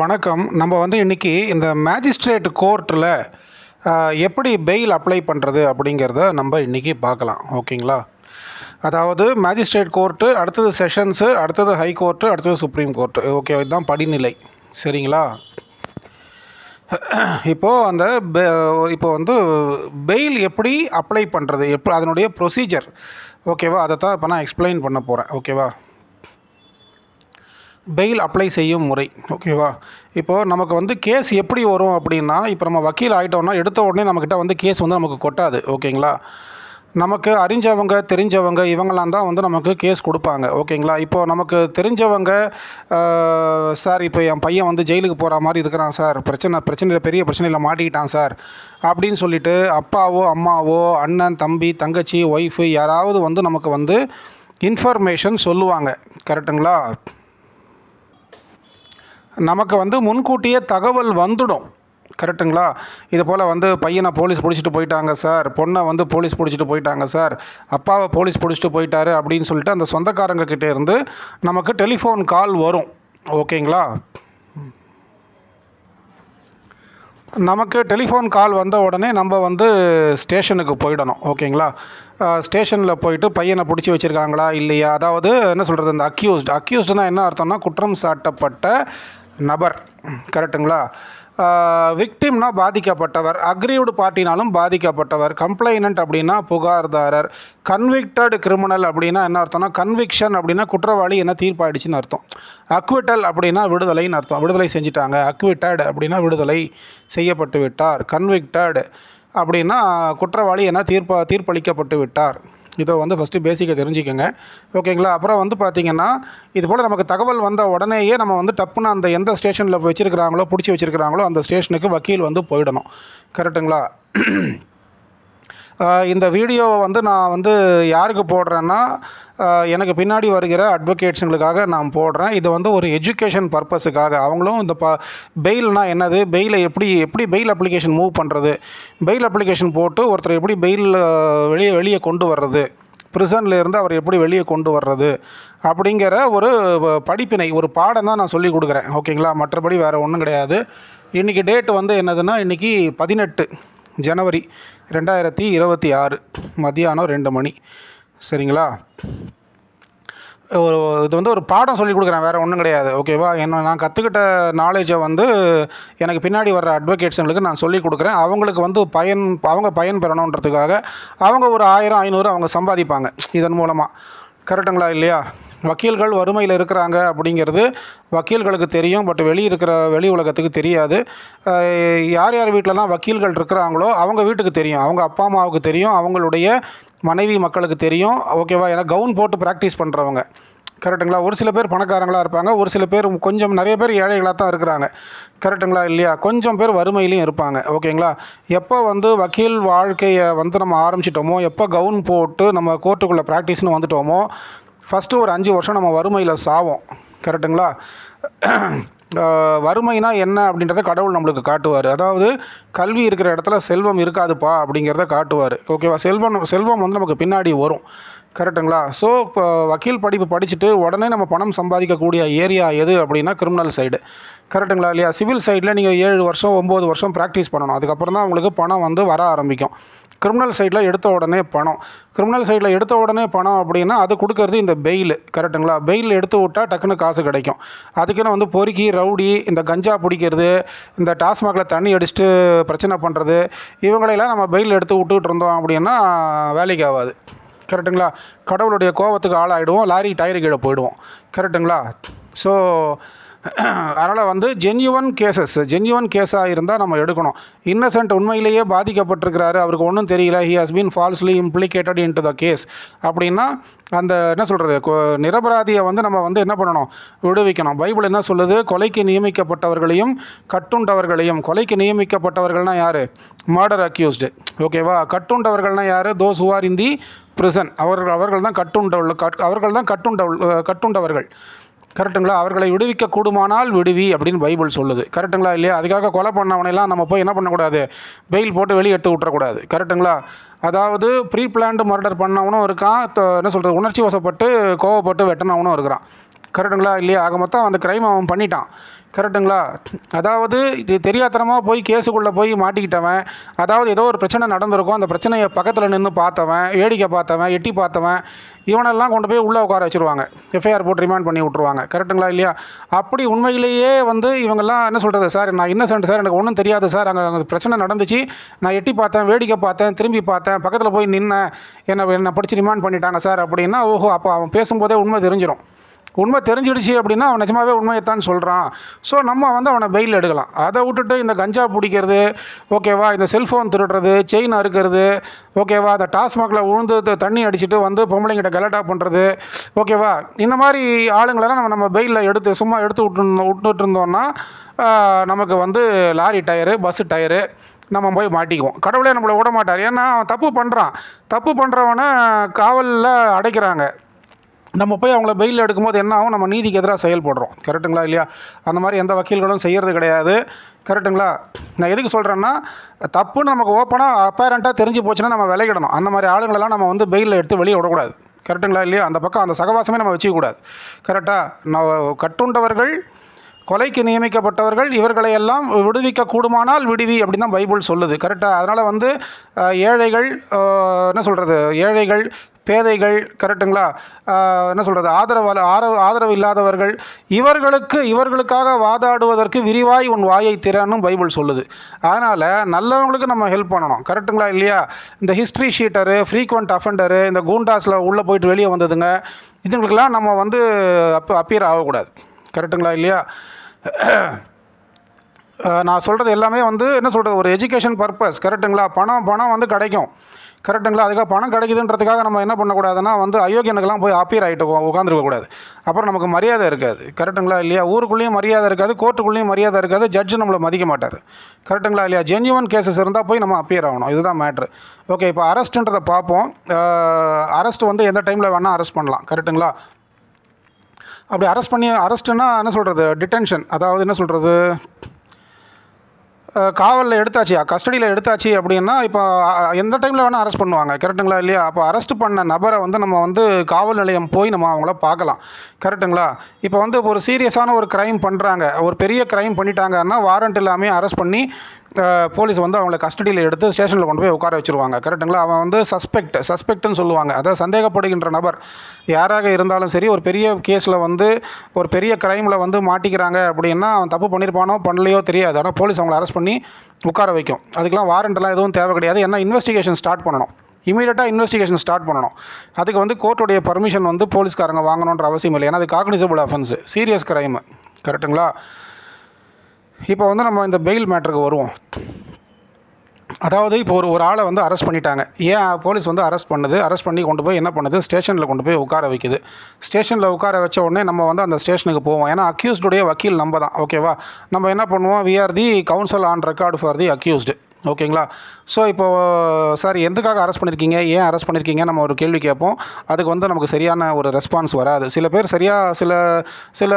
வணக்கம். நம்ம வந்து இன்னைக்கு இந்த மேஜிஸ்ட்ரேட் கோர்ட்டில எப்படி பெயில் அப்ளை பண்ணுறது அப்படிங்கிறத நம்ம இன்னைக்கு பார்க்கலாம். ஓகேங்களா? அதாவது மேஜிஸ்ட்ரேட் கோர்ட்டு, அடுத்தது செஷன்ஸு, அடுத்தது ஹை கோர்ட்டு, அடுத்தது சுப்ரீம் கோர்ட்டு. ஓகே, இதுதான் படிநிலை. சரிங்களா? இப்போது அந்த பெ இப்போ வந்து பெயில் எப்படி அப்ளை பண்ணுறது, அதனுடைய ப்ரொசீஜர், ஓகேவா? அதை தான் இப்போ நான் எக்ஸ்பிளைன் பண்ண போகிறேன். ஓகேவா? பெயில் அப்ளை செய்யும் முறை. ஓகேவா? இப்போது நமக்கு வந்து கேஸ் எப்படி வரும் அப்படின்னா, இப்போ நம்ம வக்கீல் ஆகிட்டோம்னா எடுத்த உடனே நம்மக்கிட்ட வந்து கேஸ் வந்து நமக்கு கொட்டாது. ஓகேங்களா? நமக்கு அறிஞ்சவங்க, தெரிஞ்சவங்க இவங்களாம் தான் வந்து நமக்கு கேஸ் கொடுப்பாங்க. ஓகேங்களா? இப்போது நமக்கு தெரிஞ்சவங்க, சார் இப்போ என் பையன் வந்து ஜெயிலுக்கு போகிற மாதிரி இருக்கிறான் சார், பிரச்சனையில் பெரிய பிரச்சனையில் மாட்டிக்கிட்டான் சார் அப்படின்னு சொல்லிட்டு அப்பாவோ அம்மாவோ அண்ணன் தம்பி தங்கச்சி ஒய்ஃபு யாராவது வந்து நமக்கு வந்து இன்ஃபர்மேஷன் சொல்லுவாங்க. கரெக்டுங்களா? நமக்கு வந்து முன்கூட்டியே தகவல் வந்துடும். கரெக்டுங்களா? இது போல் வந்து பையனை போலீஸ் பிடிச்சிட்டு போயிட்டாங்க சார், பொண்ணை வந்து போலீஸ் பிடிச்சிட்டு போயிட்டாங்க சார், அப்பாவை போலீஸ் பிடிச்சிட்டு போயிட்டாரு அப்படின்னு சொல்லிட்டு அந்த சொந்தக்காரங்க கிட்டே இருந்து நமக்கு டெலிஃபோன் கால் வரும். ஓகேங்களா? நமக்கு டெலிஃபோன் கால் வந்த உடனே நம்ம வந்து ஸ்டேஷனுக்கு போயிடணும். ஓகேங்களா? ஸ்டேஷனில் போயிட்டு பையனை பிடிச்சி வச்சுருக்காங்களா இல்லையா, அதாவது என்ன சொல்கிறது, இந்த அக்யூஸ்டுனால் என்ன அர்த்தம்னா குற்றம் சாட்டப்பட்ட நபர். கரெக்டுங்களா? விக்டிம்னா பாதிக்கப்பட்டவர், அக்ரீவ்டு பார்ட்டினாலும் பாதிக்கப்பட்டவர், கம்ப்ளைனண்ட் அப்படின்னா புகார்தாரர், கன்விக்டட் கிரிமினல் அப்படின்னா என்ன அர்த்தம்னா கன்விக்ஷன் அப்படின்னா குற்றவாளி என்ன தீர்ப்பாயிடுச்சுன்னு அர்த்தம், அக்விட்டல் அப்படின்னா விடுதலைன்னு அர்த்தம், விடுதலை செஞ்சிட்டாங்க, அக்விட்டட் அப்படின்னா விடுதலை செய்யப்பட்டு விட்டார், கன்விக்டட் அப்படின்னா குற்றவாளி என்ன தீர்ப்பளிக்கப்பட்டு விட்டார். இதை வந்து ஃபஸ்ட்டு பேசிக்காக தெரிஞ்சுக்கோங்க. ஓகேங்களா? அப்புறம் வந்து பார்த்திங்கன்னா இது போல் நமக்கு தகவல் வந்த உடனேயே நம்ம வந்து டப்புன்னு அந்த எந்த ஸ்டேஷனில் வச்சுருக்கிறாங்களோ பிடிச்சி வச்சுருக்கிறாங்களோ அந்த ஸ்டேஷனுக்கு வக்கீல் வந்து போயிடணும். கரெக்டுங்களா? இந்த வீடியோவை வந்து நான் வந்து யாருக்கு போடுறேன்னா, எனக்கு பின்னாடி வருகிற அட்வொகேட்ஸுங்களுக்காக நான் போடுறேன். இது வந்து ஒரு எஜுகேஷன் பர்பஸுக்காக. அவங்களும் இந்த பெயில்னால் என்னது, பெயிலை எப்படி பெயில் அப்ளிகேஷன் மூவ் பண்ணுறது, பெயில் அப்ளிகேஷன் போட்டு ஒருத்தர் எப்படி பெயில் வெளியே கொண்டு வர்றது, ப்ரிசன்லேருந்து அவர் எப்படி வெளியே கொண்டு வர்றது அப்படிங்கிற ஒரு படிப்பினை, ஒரு பாடம் தான் நான் சொல்லி கொடுக்குறேன். ஓகேங்களா? மற்றபடி வேறு ஒன்றும் கிடையாது. இன்றைக்கி டேட்டு வந்து என்னதுன்னா, இன்றைக்கி 18 ஜனவரி 2026 மதியானம் 2 மணி. சரிங்களா? இது வந்து ஒரு பாடம் சொல்லி கொடுக்குறேன், வேறு ஒன்றும் கிடையாது. ஓகேவா? நான் கற்றுக்கிட்ட நாலேஜை வந்து எனக்கு பின்னாடி வர்ற அட்வொகேட்ஸுங்களுக்கு நான் சொல்லி கொடுக்குறேன். அவங்களுக்கு வந்து அவங்க பயன் பெறணுன்றதுக்காக அவங்க ஒரு 1000 500 அவங்க சம்பாதிப்பாங்க இதன் மூலமாக. கரெக்டுங்களா இல்லையா? வக்கீல்கள் வறுமையில் இருக்கிறாங்க அப்படிங்கிறது வக்கீல்களுக்கு தெரியும், பட் வெளி உலகத்துக்கு தெரியாது. யார் யார் வீட்டிலலாம் வக்கீல்கள் இருக்கிறாங்களோ அவங்க வீட்டுக்கு தெரியும், அவங்க அப்பா அம்மாவுக்கு தெரியும், அவங்களுடைய மனைவி மக்களுக்கு தெரியும். ஓகேவா? ஏன்னா கவுன் போட்டு ப்ராக்டிஸ் பண்ணுறவங்க. கரெக்டுங்களா? ஒரு சில பேர் பணக்காரங்களாக இருப்பாங்க, ஒரு சில பேர் கொஞ்சம் நிறைய பேர் ஏழைகளாக தான் இருக்கிறாங்க. கரெக்டுங்களா இல்லையா? கொஞ்சம் பேர் வறுமையிலையும் இருப்பாங்க. ஓகேங்களா? எப்போ வந்து வக்கீல் வாழ்க்கையை வந்து நம்ம ஆரம்பிச்சிட்டோமோ, எப்போ கவுன் போட்டு நம்ம கோர்ட்டுக்குள்ளே ப்ராக்டிஸ்னு வந்துட்டோமோ, ஃபஸ்ட்டு ஒரு 5 வருஷம் நம்ம வறுமையில் சாவோம். கரெக்டுங்களா? வறுமைனா என்ன அப்படின்றத கடவுள் நம்மளுக்கு காட்டுவார். அதாவது கல்வி இருக்கிற இடத்துல செல்வம் இருக்காதுப்பா அப்படிங்கிறத காட்டுவார். ஓகேவா? செல்வம் வந்து நமக்கு பின்னாடி வரும். கரெக்டுங்களா? ஸோ இப்போ வக்கீல் படிப்பு படிச்சுட்டு உடனே நம்ம பணம் சம்பாதிக்கக்கூடிய ஏரியா எது அப்படின்னா கிரிமினல் சைடு. கரெக்டுங்களா இல்லையா? சிவில் சைடில் நீங்கள் 7 வருஷம் 9 வருஷம் ப்ராக்டிஸ் பண்ணணும். அதுக்கப்புறம் தான் உங்களுக்கு பணம் வந்து வர ஆரம்பிக்கும். கிரிமினல் சைடில் எடுத்த உடனே பணம் அப்படின்னா அது கொடுக்கறது இந்த பெயில். கரெக்டுங்களா? பெயில் எடுத்து விட்டால் டக்குன்னு காசு கிடைக்கும். அதுக்குன்னு வந்து பொறுக்கி ரவுடி, இந்த கஞ்சா பிடிக்கிறது, இந்த டாஸ்மாகில் தண்ணி அடிச்சுட்டு பிரச்சனை பண்ணுறது, இவங்களையெல்லாம் நம்ம பெயில் எடுத்து விட்டுக்கிட்டு இருந்தோம் அப்படின்னா வேலைக்கு ஆகாது. கரெக்டுங்களா? கடவுளுடைய கோபத்துக்கு ஆளாகிடுவோம், லாரி டயரு கீழே போயிடுவோம். கரெக்டுங்களா? ஸோ அதனால் வந்து ஜென்யூவன் கேஸாக இருந்தால் நம்ம எடுக்கணும். இன்னசென்ட் உண்மையிலேயே பாதிக்கப்பட்டிருக்கிறாரு, அவருக்கு ஒன்றும் தெரியல, he has been falsely implicated in to the case அப்படின்னா அந்த என்ன சொல்கிறது, நிரபராதியை வந்து நம்ம வந்து என்ன பண்ணணும், விடுவிக்கணும். பைபிள் என்ன சொல்லுது, கொலைக்கு நியமிக்கப்பட்டவர்களையும் கட்டுண்டவர்களையும். கொலைக்கு நியமிக்கப்பட்டவர்கள்னால் யார்? Murder accused. ஓகேவா? கட்டுண்டவர்கள்னால் யார்? Those who are in the prison. அவர்கள் தான் கட்டுண்டவர்கள். கரெக்டுங்களா? அவர்களை விடுவிக்க கூடுமானால் விடுவி அப்படின்னு பைபிள் சொல்லுது. கரெக்டுங்களா இல்லையா? அதுக்காக கொலை பண்ணவனையெல்லாம் நம்ம போய் என்ன பண்ணக்கூடாது, பெயில் போட்டு வெளியே எடுத்து விட்டுறக்கூடாது. கரெக்டுங்களா? அதாவது ப்ரீ பிளான்டு மர்டர் பண்ணவனும் இருக்கான், என்ன சொல்கிறது, உணர்ச்சி வசப்பட்டு கோவப்பட்டு வெட்டினவனும் இருக்கிறான். கரெக்டுங்களா இல்லையா? ஆக மொத்தம் அந்த க்ரைம் அவன் பண்ணிட்டான். கரெக்டுங்களா? அதாவது இது தெரியாத்தனமாக போய் கேஸுக்குள்ளே போய் மாட்டிக்கிட்டவன், அதாவது ஏதோ ஒரு பிரச்சனை நடந்திருக்கும், அந்த பிரச்சனையை பக்கத்தில் நின்று பார்த்தவன், வேடிக்கை பார்த்தவன், எட்டி பார்த்தவன், இவனெல்லாம் கொண்டு போய் உள்ளே உட்கார வச்சுருவாங்க. எஃப்ஐஆர் போட்டு ரிமாண்ட் பண்ணி விட்ருவாங்க. கரெக்டுங்களா இல்லையா? அப்படி உண்மையிலேயே வந்து இவங்கெல்லாம் என்ன சொல்கிறது, சார் நான் இன்னசென்ட் சார், எனக்கு ஒன்றும் தெரியாது சார், அங்கே பிரச்சனை நடந்துச்சு, நான் எட்டி பார்த்தேன், வேடிக்கை பார்த்தேன், திரும்பி பார்த்தேன், பக்கத்தில் போய் நின்னேன், என்னை படித்து ரிமாண்ட் பண்ணிட்டாங்க சார் அப்படின்னா, ஓஹோ, அப்போ அவன் பேசும்போதே உண்மை தெரிஞ்சிடும். உண்மை தெரிஞ்சிடுச்சு அப்படின்னா அவன் நிஜமாகவே உண்மையைத்தான் சொல்கிறான். ஸோ நம்ம வந்து அவனை பெயில் எடுக்கலாம். அதை விட்டுட்டு இந்த கஞ்சா பிடிக்கிறது, ஓகேவா, இந்த செல்ஃபோன் திருடுறது, செயின் அறுக்கிறது, ஓகேவா, அந்த டாஸ்மாகில் உழுந்து தண்ணி அடிச்சுட்டு வந்து பொம்பளைங்கிட்ட கலாட்டா பண்ணுறது, ஓகேவா, இந்த மாதிரி ஆளுங்களெல்லாம் நம்ம பெயிலில் எடுத்து சும்மா எடுத்து விட்டுட்டு இருந்தோம்னா நமக்கு வந்து லாரி டயரு, பஸ்ஸு டயரு நம்ம போய் மாட்டிக்குவோம். கடவுளே நம்மளை விட மாட்டார். ஏன்னா அவன் தப்பு பண்ணுறான். தப்பு பண்ணுறவனை காவலில் அடைக்கிறாங்க. நம்ம போய் அவங்கள பெயில் எடுக்கும்போது என்ன ஆகும், நம்ம நீதிக்கு எதிராக செயல்படுறோம். கரெக்டுங்களா இல்லையா? அந்த மாதிரி எந்த வக்கீல்களும் செய்கிறது கிடையாது. கரெக்டுங்களா? நான் எதுக்கு சொல்கிறேன்னா, தப்புன்னு நமக்கு ஓப்பனாக அப்பேரண்ட்டாக தெரிஞ்சு போச்சுன்னா நம்ம விலகிடணும். அந்த மாதிரி ஆளுங்களெல்லாம் நம்ம வந்து பெயிலில் எடுத்து வெளியே விடக்கூடாது. கரெக்டுங்களா இல்லையா? அந்த பக்கம் அந்த சகவாசமே நம்ம வச்சுக்கக்கூடாது. கரெக்டாக? நான் கட்டுண்டவர்கள், கொலைக்கு நியமிக்கப்பட்டவர்கள், இவர்களை எல்லாம் விடுவிக்க கூடுமானால் விடுவி அப்படின்னு தான் பைபிள் சொல்லுது. கரெக்டாக? அதனால் வந்து ஏழைகள், என்ன சொல்கிறது, ஏழைகள், பேதைகள், கரெக்டுங்களா, என்ன சொல்கிறது, ஆதரவு இல்லாதவர்கள், இவர்களுக்காக வாதாடுவதற்கு விரிவாய் உன் வாயை திறனும் பைபிள் சொல்லுது. அதனால் நல்லவங்களுக்கு நம்ம ஹெல்ப் பண்ணணும். கரெக்டுங்களா இல்லையா? இந்த ஹிஸ்ட்ரி ஷீட்டரு, ஃப்ரீக்வெண்ட் அஃபெண்டரு, இந்த கூண்டாஸில் உள்ளே போயிட்டு வெளியே வந்ததுங்க, இதுங்களுக்கெல்லாம் நம்ம வந்து அப்பியர் ஆகக்கூடாது. கரெக்டுங்களா இல்லையா? நான் சொல்கிறது எல்லாமே வந்து என்ன சொல்கிறது, ஒரு எஜுகேஷன் பர்பஸ். கரெக்டுங்களா? பணம் வந்து கிடைக்கும். கரெக்டுங்களா? அதுக்காக பணம் கிடைக்குதுன்றதுக்காக நம்ம என்ன பண்ணக்கூடாதுன்னா வந்து அயோக்கியனுக்கெல்லாம் போய் அப்பியர் ஆகிட்டு உட்காந்துருக்கக்கூடாது. அப்புறம் நமக்கு மரியாதை இருக்காது. கரெக்டுங்களா இல்லையா? ஊருக்குள்ளேயும் மரியாதை இருக்காது, கோர்ட்டுக்குள்ளேயும் மரியாதை இருக்காது, ஜட்ஜு நம்மளை மதிக்க மாட்டார். கரெக்டுங்களா இல்லையா? ஜென்யூவன் கேசஸ் இருந்தால் போய் நம்ம அப்பியர் ஆகணும். இதுதான் மேட்ரு. ஓகே, இப்போ அரெஸ்ட்டுன்றதை பார்ப்போம். அரெஸ்ட் வந்து எந்த டைமில் வேணால் அரெஸ்ட் பண்ணலாம். கரெக்டுங்களா? அப்படி அரெஸ்ட்டுன்னா என்ன சொல்கிறது, டிடென்ஷன், அதாவது என்ன சொல்கிறது, காவலில் எடுத்தாச்சு, கஸ்டடியில் எடுத்தாச்சு அப்படின்னா இப்போ எந்த டைமில் வேணால் அரெஸ்ட் பண்ணுவாங்க. கரெக்டுங்களா இல்லையா? அப்போ அரெஸ்ட் பண்ண நபரை வந்து நம்ம வந்து காவல் நிலையம் போய் நம்ம அவங்கள பார்க்கலாம். கரெக்டுங்களா? இப்போ வந்து ஒரு சீரியஸான ஒரு க்ரைம் பண்ணுறாங்க, ஒரு பெரிய க்ரைம் பண்ணிட்டாங்கன்னா வாரண்ட் இல்லாமல் அரெஸ்ட் பண்ணி போலீஸ் வந்து அவங்கள கஸ்டடியில் எடுத்து ஸ்டேஷனில் கொண்டு போய் உட்கார வச்சுருவாங்க. கரெக்டுங்களா? அவன் வந்து சஸ்பெக்ட்னு சொல்லுவாங்க. அதாவது சந்தேகப்படுகின்ற நபர் யாராக இருந்தாலும் சரி, ஒரு பெரிய கேஸில் வந்து ஒரு பெரிய க்ரைமில் வந்து மாட்டிக்கிறாங்க அப்படின்னா அவன் தப்பு பண்ணியிருப்பானோ பண்ணலையோ தெரியாது. ஆனால் போலீஸ் அவங்கள அரெஸ்ட் பண்ணி உட்கார வைக்கும். அதுக்கெலாம் வாரண்ட்லாம் எதுவும் தேவை கிடையாது. ஏன்னா இன்வெஸ்டிகேஷன் ஸ்டார்ட் பண்ணணும். இமீடியட்டாக இன்வெஸ்டிகேஷன் ஸ்டார்ட் பண்ணணும். அதுக்கு வந்து கோர்ட்டுடைய பர்மிஷன் வந்து போலீஸ்காரங்க வாங்கணுன்ற அவசியம் இல்லை. ஏன்னா அது காக்னிசபிள் அஃபென்ஸு, சீரியஸ் க்ரைமு. கரெக்டுங்களா? இப்போ வந்து நம்ம இந்த பெயில் மேட்டருக்கு வருவோம். அதாவது இப்போ ஒரு ஆளை வந்து அரெஸ்ட் பண்ணிட்டாங்க. ஏன் போலீஸ் வந்து அரெஸ்ட் பண்ணி கொண்டு போய் என்ன பண்ணுது, ஸ்டேஷனில் கொண்டு போய் உட்கார வைக்குது. ஸ்டேஷனில் உட்கார வச்ச உடனே நம்ம வந்து அந்த ஸ்டேஷனுக்கு போவோம். ஏன்னா அக்யூஸ்டுடைய வக்கீல் நம்ம தான். ஓகேவா? நம்ம என்ன பண்ணுவோம், we are the council on record for the accused. ஓகேங்களா? ஸோ இப்போது சார் எதுக்காக அரெஸ்ட் பண்ணியிருக்கீங்க, ஏன் அரெஸ்ட் பண்ணியிருக்கீங்க நம்ம ஒரு கேள்வி கேட்போம். அதுக்கு வந்து நமக்கு சரியான ஒரு ரெஸ்பான்ஸ் வராது. சில பேர் சில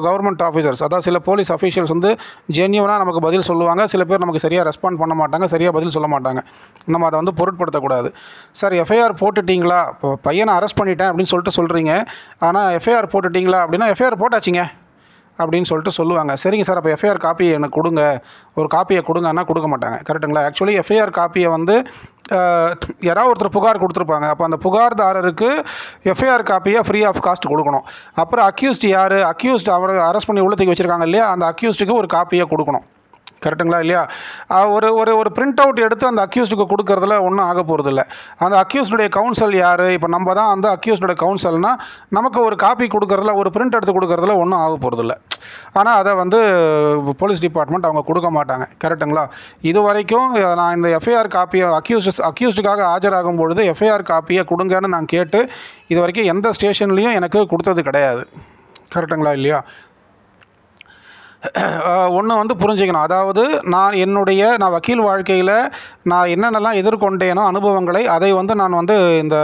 கவர்மெண்ட் ஆஃபீஸர்ஸ், அதாவது சில போலீஸ் அஃபீஷியல்ஸ் வந்து ஜென்யூனாக நமக்கு பதில் சொல்லுவாங்க. சில பேர் நமக்கு சரியாக ரெஸ்பாண்ட் பண்ண மாட்டாங்க, சரியாக பதில் சொல்ல மாட்டாங்க. நம்ம அதை வந்து பொருட்படுத்தக்கூடாது. சார் எஃப்ஐஆர் போட்டுட்டிங்களா, இப்போ பையனை அரெஸ்ட் பண்ணிட்டேன் அப்படின்னு சொல்கிறீங்க, ஆனால் எஃப்ஐஆர் போட்டுட்டிங்களா அப்படின்னா எஃப்ஐஆர் போட்டாச்சிங்க அப்படின்னு சொல்லுவாங்க. சரிங்க சார், அப்போ எஃப்ஐஆர் காப்பி எனக்கு கொடுங்க, ஒரு காப்பியை கொடுங்கன்னா கொடுக்க மாட்டாங்க. கரெக்டுங்களா? ஆக்சுவலி எஃப்ஐஆர் காப்பியை வந்து யாராவது ஒருத்தர் புகார் கொடுத்துருப்பாங்க. அப்போ அந்த புகார்தாரருக்கு எஃப்ஐஆர் காப்பியை ஃப்ரீ ஆஃப் காஸ்ட் கொடுக்கணும். அப்புறம் அக்யூஸ்ட் யார், அவரை அரெஸ்ட் பண்ணி உள்ளத்துக்கு வச்சுருக்காங்க இல்லையா, அந்த அக்யூஸ்டுக்கு ஒரு காப்பியை கொடுக்கணும். கரெக்டுங்களா இல்லையா? ஒரு பிரிண்ட் அவுட் எடுத்து அந்த அக்யூஸ்டுக்கு கொடுக்கறதுல ஒன்றும் ஆக போகிறது இல்லை. அந்த அக்யூஸ்டுடைய கவுன்சில் யார், இப்போ நம்ம தான் வந்து அக்யூஸ்டுடைய கவுன்சில்னால் நமக்கு ஒரு காப்பி கொடுக்கறதுல, ஒரு பிரிண்ட் எடுத்து கொடுக்கறதுல ஒன்றும் ஆக போகிறது இல்லை. ஆனால் அதை வந்து போலீஸ் டிபார்ட்மெண்ட் அவங்க கொடுக்க மாட்டாங்க. கரெக்டுங்களா? இது வரைக்கும் நான் இந்த எஃப்ஐஆர் காப்பியை அக்யூஸ்டுக்காக ஆஜராகும் பொழுது எஃப்ஐஆர் காப்பியை கொடுங்கன்னு நான் கேட்டு இது வரைக்கும் எந்த ஸ்டேஷன்லேயும் எனக்கு கொடுத்தது கிடையாது. கரெக்டுங்களா இல்லையா? ஒன்று வந்து புரிஞ்சுக்கணும். அதாவது நான் வக்கீல் வாழ்க்கையில் நான் என்னென்னலாம் எதிர்கொண்டேனோ அனுபவங்களை அதை வந்து நான் வந்து இந்த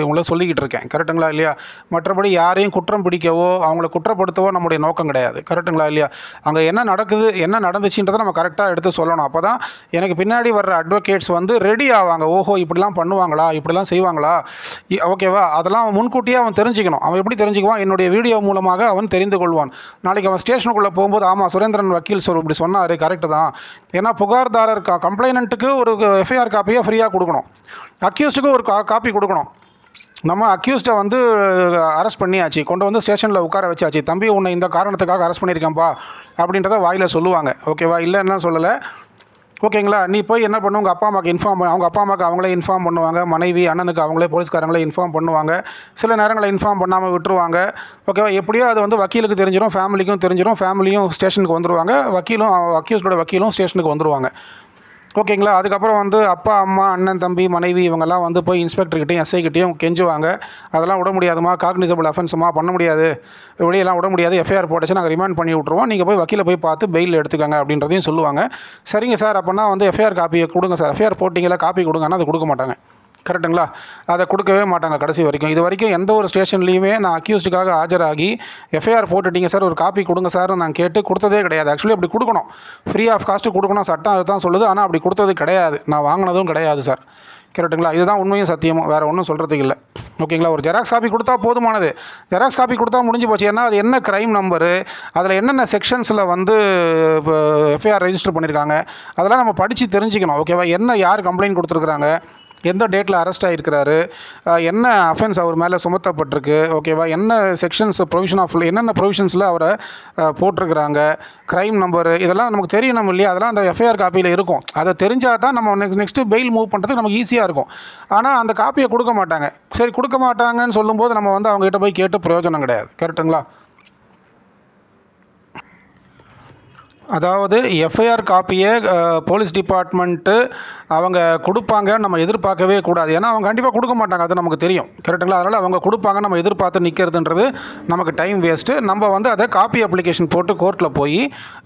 உங்களை சொல்லிக்கிட்டு இருக்கேன். கரெக்டுங்களா இல்லையா? மற்றபடி யாரையும் குற்றம் பிடிக்கவோ அவங்கள குற்றப்படுத்தவோ நம்முடைய நோக்கம் கிடையாது. கரெக்டுங்களா இல்லையா? அங்கே என்ன நடக்குது, என்ன நடந்துச்சுன்றதை நம்ம கரெக்டாக எடுத்து சொல்லணும். அப்போ தான் எனக்கு பின்னாடி வர்ற அட்வொகேட்ஸ் வந்து ரெடி ஆவாங்க. ஓஹோ, இப்படிலாம் பண்ணுவாங்களா, இப்படிலாம் செய்வாங்களா, ஓகேவா? அதெல்லாம் அவன் முன்கூட்டியே அவன் தெரிஞ்சுக்கணும். அவன் எப்படி தெரிஞ்சுக்குவான்? என்னுடைய வீடியோ மூலமாக அவன் தெரிந்து கொள்வான். நாளைக்கு அவன் ஸ்டேஷனுக்குள்ளே போகும்போது, ஆமாம் சுரேந்திரன் வக்கீல் இப்படி சொன்னார், கரெக்டு தான். ஏன்னா புகார்தாரர் கம்ப்ளைனண்ட்டுக்கு ஒரு எஃப்ஐஆர் காப்பியை ஃப்ரீயாக கொடுக்கணும், அக்யூஸ்டுக்கு ஒரு காப்பி கொடுக்கணும். நம்ம அக்யூஸ்டை வந்து அரெஸ்ட் பண்ணியாச்சு, கொண்டு வந்து ஸ்டேஷனில் உட்கார வச்சாச்சு. தம்பி, உன்னை இந்த காரணத்துக்காக அரெஸ்ட் பண்ணியிருக்கேன்ப்பா அப்படின்றத வாயில் சொல்லுவாங்க. ஓகேவா? இல்லைன்னா சொல்லலை. ஓகேங்களா? நீ போய் என்ன பண்ணு, உங்கள் அப்பா அம்மாவுக்கு இன்ஃபார்ம் பண்ண, அவங்க அப்பா அம்மாவுக்கு அவங்களே இன்ஃபார்ம் பண்ணுவாங்க, மனைவி அண்ணனுக்கு அவங்களே போலீஸ்காரங்களே இன்ஃபார்ம் பண்ணுவாங்க. சில நேரங்களில் இன்ஃபார்ம் பண்ணாமல் விட்டுருவாங்க. ஓகேவா? எப்படியோ அது வந்து வக்கீலுக்கு தெரிஞ்சிடும், ஃபேமிலிக்கும் தெரிஞ்சிடும், ஃபேமிலியும் ஸ்டேஷனுக்கு வந்துடுவாங்க, வக்கீலும் அக்யூஸ்டோட வக்கீலும் ஸ்டேஷனுக்கு வந்துடுவாங்க. ஓகேங்களா? அதுக்கப்புறம் வந்து அப்பா அம்மா அண்ணன் தம்பி மனைவி இவங்கெல்லாம் வந்து போய் இன்ஸ்பெக்டர்கிட்டையும் எஸ்ஐக்கிட்டையும் கெஞ்சுவாங்க. அதெல்லாம் விட முடியாதுமா, காக்னிசபிள் அஃபென்ஸுமா, பண்ண முடியாது, வெளியெல்லாம் விட முடியாது, எஃப்ஐஆர் போட்டுச்சு, நாங்கள் ரிமாண்ட் பண்ணி விட்ருவோம், நீங்கள் போய் வக்கீலை போய் பார்த்து பெயில் எடுத்துக்கங்க அப்படின்றதையும் சொல்லுவாங்க. சரிங்க சார், அப்படின்னா வந்து எஃப்ஐஆர் காப்பியை கொடுங்க சார், எஃப்ஐஆர் போட்டிங்களா, காப்பி கொடுங்கன்னா அது கொடுக்க மாட்டாங்க. கரெக்டுங்களா? அதை கொடுக்கவே மாட்டாங்க கடைசி வரைக்கும். இது வரைக்கும் எந்த ஒரு ஸ்டேஷன்லேயுமே நான் அக்யூஸ்டுக்காக ஆஜராகி எஃப்ஐஆர் போட்டுட்டீங்க சார், ஒரு காப்பி கொடுங்க சார் நான் கேட்டு கொடுத்ததே கிடையாது. ஆக்சுவலி அப்படி கொடுக்கணும், ஃப்ரீ ஆஃப் காஸ்ட்டு கொடுக்கணும், சட்டம் அதுதான் சொல்லுது. ஆனால் அப்படி கொடுத்தது கிடையாது, நான் வாங்கினதும் கிடையாது சார். கரெக்டுங்களா? இதுதான் உண்மையும் சத்தியமும், வேறு ஒன்றும் சொல்கிறதுக்கு இல்லை. ஓகேங்களா? ஒரு ஜெராக்ஸ் காப்பி கொடுத்தா போதுமானது. ஜெராக்ஸ் காப்பி கொடுத்தா முடிஞ்சு போச்சு. ஏன்னா அது என்ன க்ரைம் நம்பரு, அதில் என்னென்ன செக்ஷன்ஸில் வந்து இப்போ எஃப்ஐஆர் ரெஜிஸ்டர் பண்ணியிருக்காங்க, அதெல்லாம் நம்ம படித்து தெரிஞ்சுக்கணும். ஓகேவா? என்ன யார் கம்ப்ளைண்ட் கொடுத்துருக்குறாங்க, எந்த டேட்டில் அரெஸ்ட் ஆகிருக்கிறாரு, என்ன அஃபென்ஸ் அவர் மேலே சுமத்தப்பட்டிருக்கு, ஓகேவா? என்ன செக்ஷன்ஸ் ப்ரொவிஷன் ஆஃப் என்னென்ன ப்ரொவிஷன்ஸில் அவரை போட்டிருக்கிறாங்க, க்ரைம் நம்பரு, இதெல்லாம் நமக்கு தெரியணும் இல்லையா? அதெல்லாம் அந்த எஃப்ஐஆர் காப்பியில் இருக்கும். அதை தெரிஞ்சால் தான் நம்ம நெக்ஸ்ட்டு பெயில் மூவ் பண்ணுறதுக்கு நமக்கு ஈஸியாக இருக்கும். ஆனால் அந்த காப்பியை கொடுக்க மாட்டாங்க. சரி, கொடுக்க மாட்டாங்கன்னு சொல்லும்போது நம்ம வந்து அவங்ககிட்ட போய் கேட்டு பிரயோஜனம் கிடையாது. கரெக்டுங்களா? அதாவது எஃப்ஐஆர் காப்பியை போலீஸ் டிபார்ட்மெண்ட்டு அவங்க கொடுப்பாங்கன்னு நம்ம எதிர்பார்க்கவே கூடாது. ஏன்னா அவங்க கண்டிப்பாக கொடுக்க மாட்டாங்க, அது நமக்கு தெரியும். கரெக்டுங்களா? அதனால் அவங்க கொடுப்பாங்க நம்ம எதிர்பார்த்து நிற்கிறதுன்றது நமக்கு டைம் வேஸ்ட்டு. நம்ம வந்து அதை காப்பி அப்ளிகேஷன் போட்டு கோர்ட்டில் போய்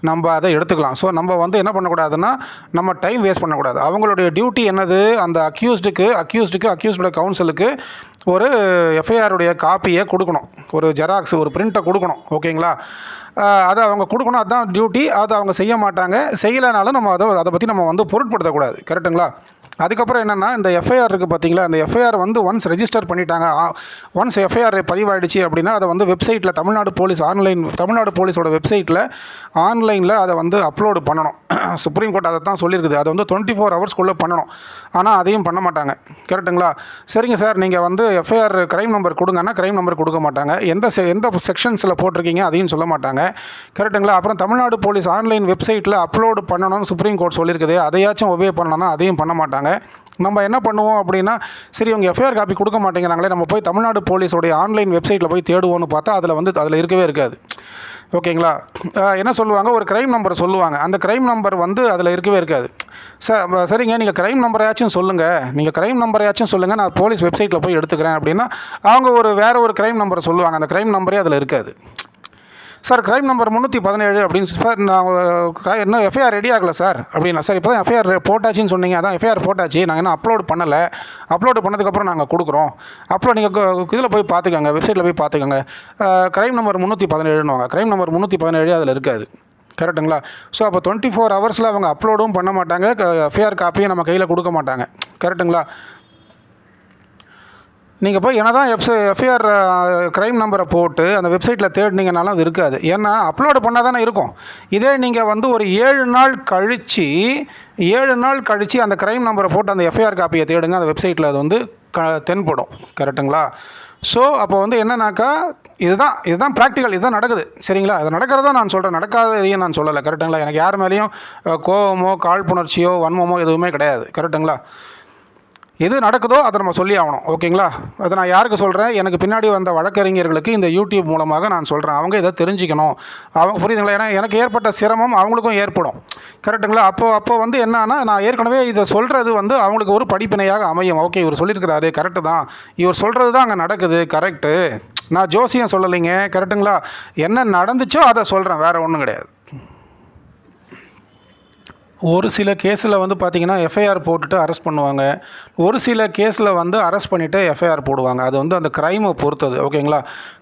நம்ம அதை எடுத்துக்கலாம். ஸோ நம்ம வந்து என்ன பண்ணக்கூடாதுன்னா, நம்ம டைம் வேஸ்ட் பண்ணக்கூடாது. அவங்களுடைய டியூட்டி என்னது, அந்த அக்யூஸ்டோட கவுன்சிலுக்கு ஒரு எஃப்ஐஆருடைய காப்பியை கொடுக்கணும், ஒரு ஜெராக்ஸ், ஒரு பிரிண்ட்டை கொடுக்கணும். ஓகேங்களா? அதை அவங்க கொடுக்கணும், அதுதான் டியூட்டி. அதை அவங்க செய்ய மாட்டாங்க. செய்யலைனாலும் நம்ம அதை பற்றி நம்ம வந்து பொருட்படுத்தக்கூடாது. கரெக்டுங்களா? அதுக்கப்புறம் என்னென்னா, இந்த எஃப்ஐஆர் இருக்குது பார்த்தீங்களா, இந்த எஃப்ஐஆர் வந்து ஒன்ஸ் ரெஜிஸ்டர் பண்ணிட்டாங்க, ஒன்ஸ் எஃப்ஐஆர் பதிவாயிடுச்சு அப்படின்னா அதை வந்து வெப்சைட்டில் தமிழ்நாடு போலீஸோட வெப்சைட்டில் ஆன்லைனில் அதை வந்து அப்லோடு பண்ணணும். சுப்ரீம் கோர்ட் அதை தான் சொல்லியிருக்குது, அதை வந்து 24 ஹவர்ஸ்க்குள்ளே பண்ணணும். ஆனால் அதையும் பண்ண மாட்டாங்க. கரெக்டுங்களா? சரிங்க சார், நீங்கள் வந்து எஃப்ஐஆர் க்ரைம் நம்பர் கொடுங்கன்னா க்ரைம் நம்பர் கொடுக்க மாட்டாங்க. எந்த செக்ஷன்ஸில் போட்டிருக்கீங்க அதையும் சொல்ல மாட்டாங்க. கரெக்டுங்களா? அப்புறம் தமிழ்நாடு போலீஸ் ஆன்லைன் வெப்சைட்டில் அப்லோடு பண்ணணும்னு சுப்ரீம் கோர்ட் சொல்லியிருக்குது, அதையாச்சும் ஒபே பண்ணணும்னா அதையும் பண்ண மாட்டாங்க. நம்ம என்ன பண்ணுவோம் அப்படின்னா, சரி உங்கள் எஃப்ஐஆர் காப்பி கொடுக்க மாட்டேங்கிறாங்களே, நம்ம போய் தமிழ்நாடு போலீஸோடைய ஆன்லைன் வெப்சைட்டில் போய் தேடுவோன்னு பார்த்தா அதில் இருக்கவே இருக்காது. ஓகேங்களா? என்ன சொல்லுவாங்க, ஒரு க்ரைம் நம்பர் சொல்லுவாங்க, அந்த க்ரைம் நம்பர் வந்து அதில் இருக்கவே இருக்காது. சரிங்க, நீங்கள் க்ரைம் நம்பரையாச்சும் சொல்லுங்கள், நான் போலீஸ் வெப்சைட்டில் போய் எடுத்துக்கிறேன் அப்படின்னா அவங்க வேறு ஒரு க்ரைம் நம்பரை சொல்லுவாங்க, அந்த க்ரைம் நம்பரே அதில் இருக்காது. சார் க்ரைம் நம்பர் 317 அப்படின்னு சார், நான் இன்னும் எஃப்ஐஆர் ரெடி ஆகலை சார் அப்படின்னா, சார் இப்போ தான் எஃப்ஐஆர் போட்டாச்சின்னு சொன்னீங்க, அதான் எஃப்ஐஆர் போட்டாச்சு, நாங்கள் இன்னும் அப்லோட் பண்ணலை, அப்லோடு பண்ணதுக்கப்புறம் நாங்கள் கொடுக்குறோம், அப்புறம் நீங்கள் இதில் போய் பார்த்துக்கோங்க, வெப்சைட்டில் போய் பார்த்துக்கோங்க, க்ரைம் நம்பர் 317ன்னுவாங்க, க்ரைம் நம்பர் 317 அதில் இருக்காது. கரெக்டுங்களா? ஸோ அப்போ 24 ஹவர்ஸில் அவங்க அப்லோடும் பண்ண மாட்டாங்க, எஃப்ஐஆர் காப்பியை நம்ம கையில் கொடுக்க மாட்டாங்க. கரெக்டுங்களா? நீங்கள் போய் என்ன தான் எஃப்ஐஆர் க்ரைம் நம்பரை போட்டு அந்த வெப்சைட்டில் தேடினீங்கனாலும் அது இருக்காது. ஏன்னா அப்லோடு பண்ணால் தானே இருக்கும். இதே நீங்கள் வந்து ஒரு 7 நாள் கழித்து அந்த க்ரைம் நம்பரை போட்டு அந்த எஃப்ஐஆர் காப்பியை தேடுங்க, அந்த வெப்சைட்டில் அது வந்து தென்படும். கரெக்டுங்களா? ஸோ அப்போ வந்து என்னன்னாக்கா, இதுதான் ப்ராக்டிக்கல், இதுதான் நடக்குது. சரிங்களா? அது நடக்கிறதா நான் சொல்கிறேன், நடக்காததையும் நான் சொல்லலை. கரெக்டுங்களா? எனக்கு யார் மேலேயும் கோபமோ காழ்ப்புணர்ச்சியோ வன்மமோ எதுவுமே கிடையாது. கரெக்டுங்களா? எது நடக்குதோ அதை நம்ம சொல்லி ஆகணும். ஓகேங்களா? அதை நான் யாருக்கு சொல்கிறேன், எனக்கு பின்னாடி வந்த வழக்கறிஞர்களுக்கு இந்த யூடியூப் மூலமாக நான் சொல்கிறேன், அவங்க இதை தெரிஞ்சுக்கணும். அவங்க புரியுதுங்களா? ஏன்னா எனக்கு ஏற்பட்ட சிரமம் அவங்களுக்கும் ஏற்படும். கரெக்டுங்களா? அப்போ வந்து என்னன்னா, நான் ஏற்கனவே இதை சொல்கிறது வந்து அவங்களுக்கு ஒரு படிப்பினையாக அமையும். ஓகே, இவர் சொல்லியிருக்கிறாரு, கரெக்டு தான், இவர் சொல்கிறது தான் அங்கே நடக்குது, கரெக்டு, நான் ஜோசியம் சொல்லலைங்க. கரெக்டுங்களா? என்ன நடந்துச்சோ அதை சொல்கிறேன், வேறு ஒன்றும் கிடையாது. ஒரு சில கேஸில் வந்து பார்த்திங்கன்னா எஃப்ஐஆர் போட்டுட்டு அரெஸ்ட் பண்ணுவாங்க. ஒரு சில கேஸில் வந்து அரெஸ்ட் பண்ணிவிட்டு எஃப்ஐஆர் போடுவாங்க. அது வந்து அந்த க்ரைமை பொறுத்தது. ஓகேங்களா?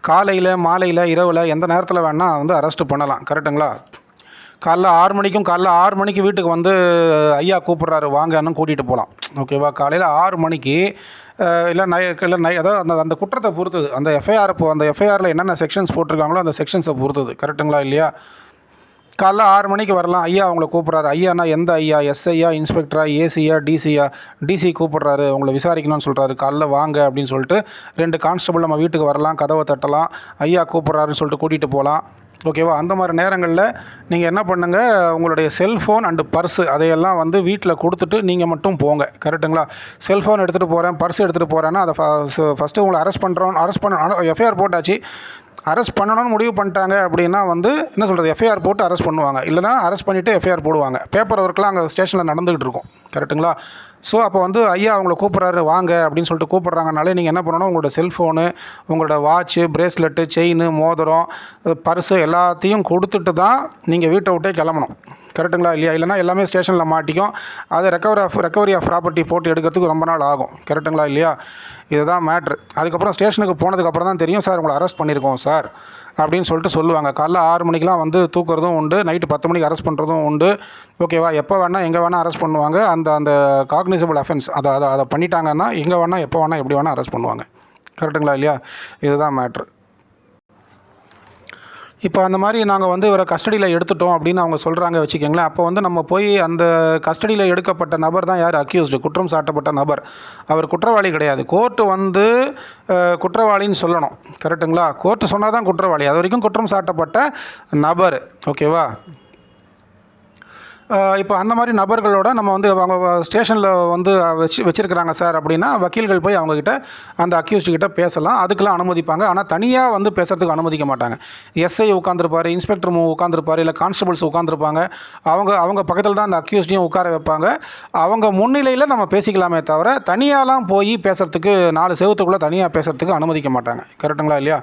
காலையில், மாலையில், இரவில் எந்த நேரத்தில் வேணால் வந்து அரெஸ்ட்டு பண்ணலாம். கரெக்டுங்களா? காலைல 6 மணிக்கு வீட்டுக்கு வந்து ஐயா கூப்பிட்றாரு வாங்கன்னு கூட்டிகிட்டு போகலாம். ஓகேவா? காலையில் 6 மணிக்கு இல்லை அதாவது அந்த அந்த குற்றத்தை பொறுத்தது. அந்த எஃப்ஐஆரில் என்னென்ன செக்ஷன்ஸ் போட்டிருக்காங்களோ அந்த செக்ஷன்ஸை பொறுத்தது. கரெக்டுங்களா இல்லையா? காலைல 6 மணிக்கு வரலாம். ஐயா அவங்கள கூப்பிட்றாரு. ஐயானா எந்த ஐயா? எஸ்ஐயா, இன்ஸ்பெக்டரா, ஏசியா, டிசியா? டிசி கூப்பிட்றாரு, உங்களை விசாரிக்கணும்னு சொல்கிறாரு. காலைல வாங்க அப்படின்னு சொல்லிட்டு 2 கான்ஸ்டபிள் நம்ம வீட்டுக்கு வரலாம், கதவை தட்டலாம். ஐயா கூப்பிட்றாருன்னு சொல்லிட்டு கூட்டிகிட்டு போகலாம். ஓகேவா? அந்த மாதிரி நேரங்களில் நீங்கள் என்ன பண்ணுங்கள், உங்களுடைய செல்ஃபோன் அண்டு பர்ஸு அதையெல்லாம் வந்து வீட்டில் கொடுத்துட்டு நீங்கள் மட்டும் போங்க. கரெக்டுங்களா? செல்ஃபோன் எடுத்துகிட்டு போகிறேன், பர்ஸ் எடுத்துகிட்டு போகிறேன்னா அதை ஃபஸ்ட்டு உங்களை அரெஸ்ட் பண்ண எஃப்ஐஆர் போட்டாச்சு. அரெஸ்ட் பண்ணணும்னு முடிவு பண்ணிட்டாங்க அப்படின்னா வந்து என்ன சொல்கிறது, எஃப்ஐஆர் போட்டு அரெஸ்ட் பண்ணுவாங்க. இல்லைனா அரெஸ்ட் பண்ணிவிட்டு எஃப்ஐஆர் போடுவாங்க. பேப்பர் ஒர்க்லாம் அங்கே ஸ்டேஷனில் நடந்துகிட்டு இருக்கும். கரெக்டுங்களா? ஸோ அப்போ வந்து ஐயா அவங்கள கூப்பிட்றாரு வாங்க அப்படின்னு சொல்லிட்டு கூப்பிட்றாங்கனாலே நீங்கள் என்ன பண்ணணும், உங்களோட செல்ஃபோனு, உங்களோட வாட்ச்சு, பிரேஸ்லெட்டு, செயின், மோதிரம், பர்ஸு எல்லாத்தையும் கொடுத்துட்டு தான் நீங்கள் வீட்டை விட்டே கிளம்பணும். கரெக்டுங்களா இல்லையா? இல்லைனா எல்லாமே ஸ்டேஷனில் மாட்டிக்கும். அதை ரெக்கவரி ஆஃப் ப்ராப்பர்ட்டி போட்டு எடுக்கிறதுக்கு ரொம்ப நாள் ஆகும். கரெக்டுங்களா இல்லையா? இதுதான் மேட்ரு. அதுக்கப்புறம் ஸ்டேஷனுக்கு போனதுக்கப்புறம் தான் தெரியும், சார் உங்களை அரெஸ்ட் பண்ணியிருக்கோம் சார் அப்படின்னு சொல்லிட்டு சொல்லுவாங்க. காலைல 6 மணிக்கெலாம் வந்து தூக்குறதும் உண்டு, நைட்டு 10 மணிக்கு அரெஸ்ட் பண்ணுறதும் உண்டு. ஓகேவா? எப்போ வேணால் எங்கே வேணால் அரெஸ்ட் பண்ணுவாங்க. அந்த அந்த காக்னிசபிள் அஃபென்ஸ் அதை பண்ணிட்டாங்கன்னா எங்கே வேணால் எப்போ வேணால் எப்படி வேணால் அரெஸ்ட் பண்ணுவாங்க. கரெக்டுங்களா இல்லையா? இதுதான் மேட்ரு. இப்போ அந்த மாதிரி நாங்கள் வந்து இவரை கஸ்டடியில் எடுத்துட்டோம் அப்படின்னு அவங்க சொல்கிறாங்க வச்சுக்கோங்களேன். அப்போ வந்து நம்ம போய் அந்த கஸ்டடியில் எடுக்கப்பட்ட நபர் தான் யார்? அக்யூஸ்டு, குற்றம் சாட்டப்பட்ட நபர். அவர் குற்றவாளி கிடையாது. கோர்ட்டு வந்து குற்றவாளின்னு சொல்லணும். கரெக்டுங்களா? கோர்ட்டு சொன்னால் தான் குற்றவாளி. அது வரைக்கும் குற்றம் சாட்டப்பட்ட நபர். ஓகேவா? இப்போ அந்த மாதிரி நபர்களோட நம்ம வந்து அவங்க ஸ்டேஷனில் வந்து வச்சுருக்கிறாங்க சார் அப்படின்னா வக்கீல்கள் போய் அவங்கக்கிட்ட அந்த அக்யூஸ்டு கிட்ட பேசலாம். அதுக்கெல்லாம் அனுமதிப்பாங்க. ஆனால் தனியாக வந்து பேசுகிறதுக்கு அனுமதிக்க மாட்டாங்க. எஸ்ஐ உட்காந்துருப்பார், இன்ஸ்பெக்டர் உட்காந்துருப்பார், இல்லை கான்ஸ்டபிள்ஸ் உட்காந்துருப்பாங்க. அவங்க பக்கத்தில் தான் அந்த அக்யூஸ்டையும் உட்கார வைப்பாங்க. அவங்க முன்னிலையில் நம்ம பேசிக்கலாமே தவிர தனியாலாம் போய் பேசுகிறதுக்கு 4 செவத்துக்குள்ளே தனியாக பேசுகிறதுக்கு அனுமதிக்க மாட்டாங்க. கரெக்டுங்களா இல்லையா?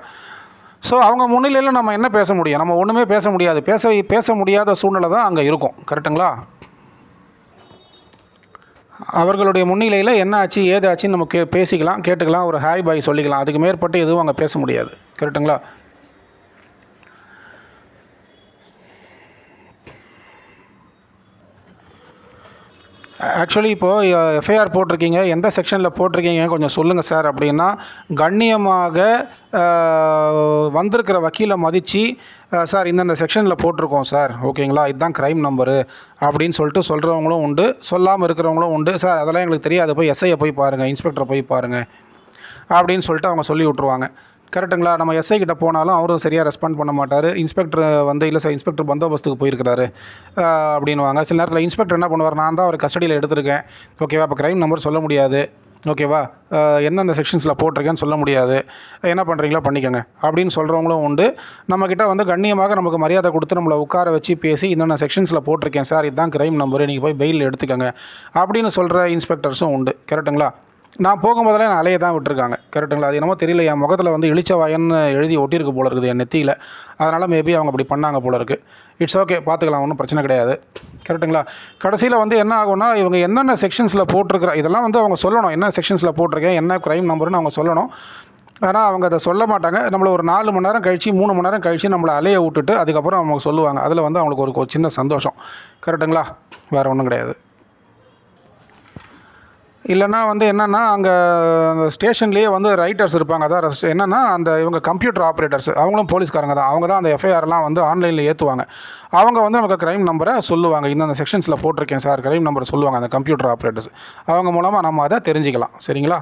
ஸோ அவங்க முன்னிலையில் நம்ம என்ன பேச முடியும்? நம்ம ஒன்றுமே பேச முடியாது. பேச முடியாத சூழ்நிலை தான் அங்கே இருக்கும். கரெக்டுங்களா? அவர்களுடைய முன்னிலையில் என்ன ஆச்சு ஏது ஆச்சுன்னு நம்ம பேசிக்கலாம், கேட்டுக்கலாம், ஒரு ஹாய் பாய் சொல்லிக்கலாம். அதுக்கு மேற்பட்டு எதுவும் அங்கே பேச முடியாது. கரெக்டுங்களா? ஆக்சுவலி இப்போது எஃப்ஐஆர் போட்டிருக்கீங்க, எந்த செக்ஷனில் போட்டிருக்கீங்க கொஞ்சம் சொல்லுங்கள் சார் அப்படின்னா, கண்ணியமாக வந்திருக்கிற வக்கீலை மதித்து, சார் இந்தந்த செக்ஷனில் போட்டிருக்கோம் சார், ஓகேங்களா, இதுதான் க்ரைம் நம்பரு அப்படின்னு சொல்லிட்டு சொல்கிறவங்களும் உண்டு, சொல்லாமல் இருக்கிறவங்களும் உண்டு. சார் அதெல்லாம் எங்களுக்கு தெரியாது, போய் எஸ்ஐயை போய் பாருங்கள், இன்ஸ்பெக்டரை போய் பாருங்கள் அப்படின்னு சொல்லிட்டு அவங்க சொல்லி விட்ருவாங்க. கரெக்டுங்களா? நம்ம எஸ்ஐ கிட்ட போனாலும் அவரும் சரியாக ரெஸ்பாண்ட் பண்ண மாட்டார். இன்ஸ்பெக்டர் வந்து இல்லை சார் இன்ஸ்பெக்டர் பந்தோபஸ்துக்கு போயிருக்கிறாரு அப்படின்வாங்க. சில நேரத்தில் இன்ஸ்பெக்டர் என்ன பண்ணுவார், நான் தான் அவர் கஸ்டடியில் எடுத்திருக்கேன், ஓகேவா, அப்போ க்ரைம் நம்பர் சொல்ல முடியாது, ஓகேவா, எந்தெந்த செக்ஷன்ஸில் போட்டிருக்கேன்னு சொல்ல முடியாது, என்ன பண்ணுறீங்களோ பண்ணிக்கோங்க அப்படின்னு சொல்கிறவங்களும் உண்டு. நம்மக்கிட்ட வந்து கண்ணியமாக நமக்கு மரியாதை கொடுத்து நம்மளை உட்கார வச்சு பேசி இன்னொன்று செக்ஷன்ஸில் போட்டிருக்கேன் சார், இதுதான் க்ரைம் நம்பரு, நீங்கள் போய் பெயில் எடுத்துக்கோங்க அப்படின்னு சொல்கிற இன்ஸ்பெக்டர்ஸும் உண்டு. கரெக்டுங்களா? நான் போகும்போதெல்லாம் என் அலையை தான் விட்டுருக்காங்க. கரெக்டுங்களா? அது என்னமோ தெரியல, என் முகத்தில் வந்து இளிச்சவாயன்னு எழுதி ஒட்டியிருக்கு போல இருக்குது என் நெத்தியில். அதனால் மேபி அவங்க அப்படி பண்ணாங்க போல இருக்குது. இட்ஸ் ஓகே, பார்த்துக்கலாம், ஒன்றும் பிரச்சனை கிடையாது. கரெக்டுங்களா? கடைசியில் வந்து என்ன ஆகும்னா, இவங்க என்னென்ன செக்ஷன்ஸில் போட்டிருக்கிற இதெல்லாம் வந்து அவங்க சொல்லணும், என்ன செக்ஷன்ஸில் போட்டிருக்கேன், என்ன க்ரைம் நம்பர்னு அவங்க சொல்லணும். ஆனால் அவங்க அதை சொல்ல மாட்டாங்க. நம்மளை ஒரு 4 மணி நேரம் கழித்து 3 மணி நேரம் கழித்து நம்மளை அலையை விட்டுட்டு அதுக்கப்புறம் அவங்க சொல்லுவாங்க. அதில் வந்து அவங்களுக்கு ஒரு சின்ன சந்தோஷம். கரெக்டுங்களா? வேறு ஒன்றும் கிடையாது. இல்லைன்னா வந்து என்னென்னா, அங்கே ஸ்டேஷன்லேயே வந்து ரைட்டர்ஸ் இருப்பாங்க. அதான் என்னென்னா அந்த இவங்க கம்ப்யூட்டர் ஆப்ரேட்டர்ஸ், அவங்களும் போலீஸ்காரங்க தான். அவங்க தான் அந்த எஃப்ஐஆர்லாம் வந்து ஆன்லைனில் ஏற்றுவாங்க. அவங்க வந்து நமக்கு க்ரைம் நம்பரை சொல்லுவாங்க. இந்த செக்ஷன்ஸில் போட்டிருக்கேன் சார், க்ரைம் நம்பரை சொல்லுவாங்க அந்த கம்ப்யூட்டர் ஆப்ரேட்டர்ஸ். அவங்க மூலமாக நம்ம அதை தெரிஞ்சுக்கலாம். சரிங்களா?